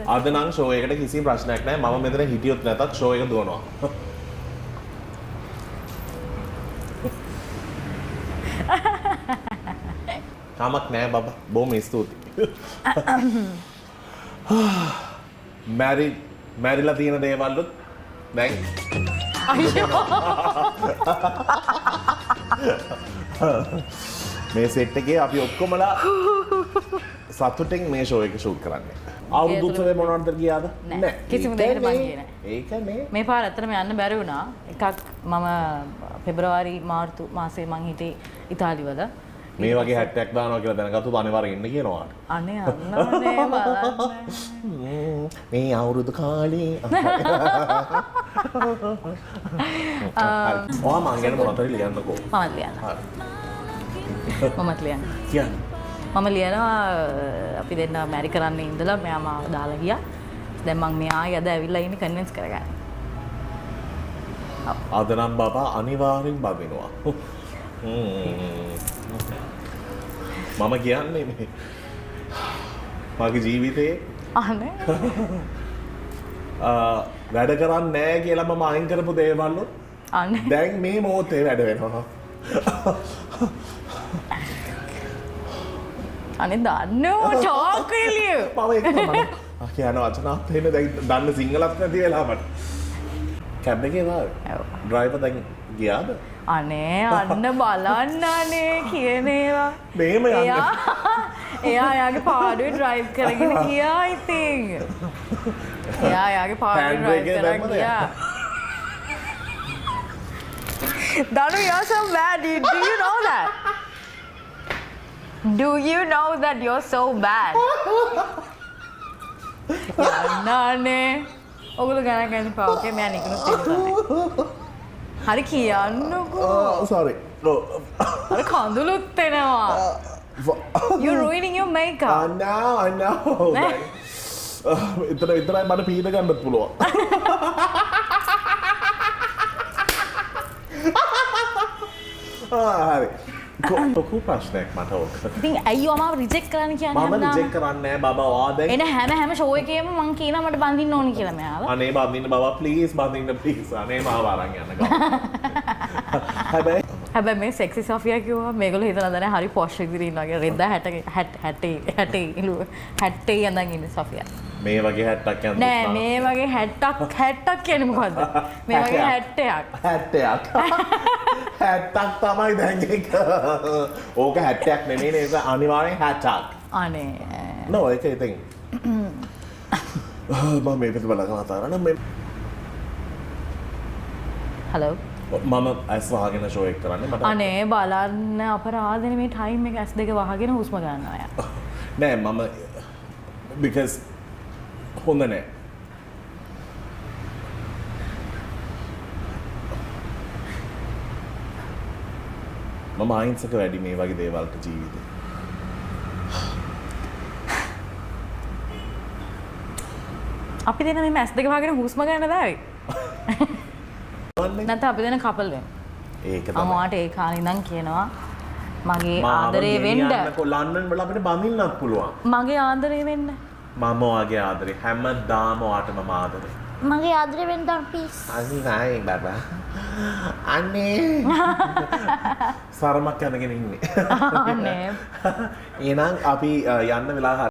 අද නම් ෂෝ එකට කිසි ප්‍රශ්නයක් නැහැ. මම මෙතන හිටියොත් නැතත් ෂෝ එක දුවනවා. කමක් නැහැ බබා. බොහොම ස්තුතියි. මැරිලා තියෙන දේවල්ුත් දැන් මේ සෙට් එකේ අපි ඔක්කොමලා සතුටින් මේ ෂෝ එක ෂූට් කරන්නේ. අවුරුදු උත්සවයේ මොනවද ගියාද? නෑ. කිසිම දෙයකට මං ගියේ නෑ. ඒක නේ. මේ පාර ඇත්තටම යන්න බැරි වුණා. එකක් මම පෙබරවාරි මාර්තු මාසේ මං හිටියේ ඉතාලිවල. මේ වගේ හැට්ටයක් දානවා කියලා දැනගත්තොත් අනිවාර්යෙන් ඉන්න කියනවා. අනේ අන්නනේ බලන්න. මේ අවුරුදු කාලේ ඔයා මං ගැන මොනවද ලියන්නකෝ? මමත් ලියන්න. මමත් ලියන්න. කියන්න. මම ලියනවා අපි දෙන්න මැරි කරන්න ඉඳලා මෙයා මාව දාලා ගියා. දැන් මම මෙයා අද ඇවිල්ලා ඉන්නේ කන්වින්ස් කරගන්න. අද නම් බබා අනිවාර්යෙන් බදිනවා. මම කියන්නේ මේ මගේ ජීවිතේ අනේ වැඩ කරන්නේ නැහැ කියලා මම අයින් කරපු දේවල් අනේ දැන් මේ මොහොතේ වැඩ වෙනවා. අනේ දන්නෝ ටෝක් එළිය. මම ඒක තමයි. කියන වචන අපේන දැන් දන්න සිංහලත් නැති වෙලා මට. කැබ් එකේ වාගේ. ඔව්. ඩ්‍රයිවර් දැන් ගියාද? අනේ අන්න බලන්න අනේ කියන ඒවා. මෙහෙම යන්න. එයා යාගේ පාඩුවේ ඩ්‍රයිව් කරගෙන ගියා ඉතින්. එයා යාගේ පාඩුවේ ඩ්‍රයිව් කරගෙන ගියා. Danu, you're so bad. Do you know that? Do you know that you're so bad? යන්නනේ. ඔගොල්ලෝ ගණන් ගන්න එපා. ඕකේ මම නිකුත් තියෙනවා. හරි කියන්නකෝ. Sorry. No. අර කඳුළුත් එනවා. You're ruining your makeup. I know. විතරයි මට පීඩ ගන්නත් පුළුවන්. හරි. කොහොම ප්‍රශ්නයක් මට ඕක. ඉතින් අයියෝ මාව රිජෙක්ට් කරන්න කියන්නේ මම රිජෙක්ට් කරන්නේ නැහැ බබා. ඔයා දැන් එන හැම ෂෝ එකේම මං කියනවා මට බඳින්න ඕනි කියලා මෙයාලා. අනේ බඳින්න බබා ප්ලීස් බඳින්න ප්ලීස්. අනේ මාව අරන් යන්න ගන්න. හැබැයි මේ සෙක්සි සොෆියා කිව්වා මේගොල්ලෝ හිතලා දැන හරි පොෂ් විදිහට ඉන්නවා කියලා. රෙද්දා 60 යඳන් ඉන්නේ සොෆියා. මේ වගේ 60ක් යන නෑ මේ වගේ 60ක් කියන්නේ මොකද්ද? මේ වගේ 60ක්. 60ක් තමයි දැන් එක. ඕක 60ක් නෙමෙයි නේද? අනිවාර්යෙන් 60ක්. අනේ. නෝ ඒක ඉතින්. මම මේ පිට බලන අතරන මේ හලෝ. මම ඇස් වහගෙන ෂෝ එක කරන්නේ මට. අනේ බලන්න අපරාධනේ මේ ටයිම් එක ඇස් දෙක වහගෙන හුස්ම ගන්නවා යා. නෑ මම because හොඳ නෑ. මම අහිංසක වැඩි මේ වගේ දේවල්ට ජීවිතේ. අපි දෙන මේ ඇස් දෙක වහගෙන හුස්ම ගන්න දාවි. නැත්නම් අපි දෙන කපල් වෙමු. ඒක තමයි. අම්මාට ඒ කාලේ ඉඳන් කියනවා මගේ ආදරේ වෙන්න. ලන්ඩන් වල අපිට බඳින්නත් පුළුවන්. මගේ ආදරේ වෙන්න. මම ඔයාගේ ආදරේ හැමදාම ඔයාට මම ආදරේ. මගේ ආදරේ වෙන්න ප්ලීස්. අනේ බබා. අනේ. සරමක් යනගෙන ඉන්නේ. අනේ. එහෙනම් අපි යන්න වෙලා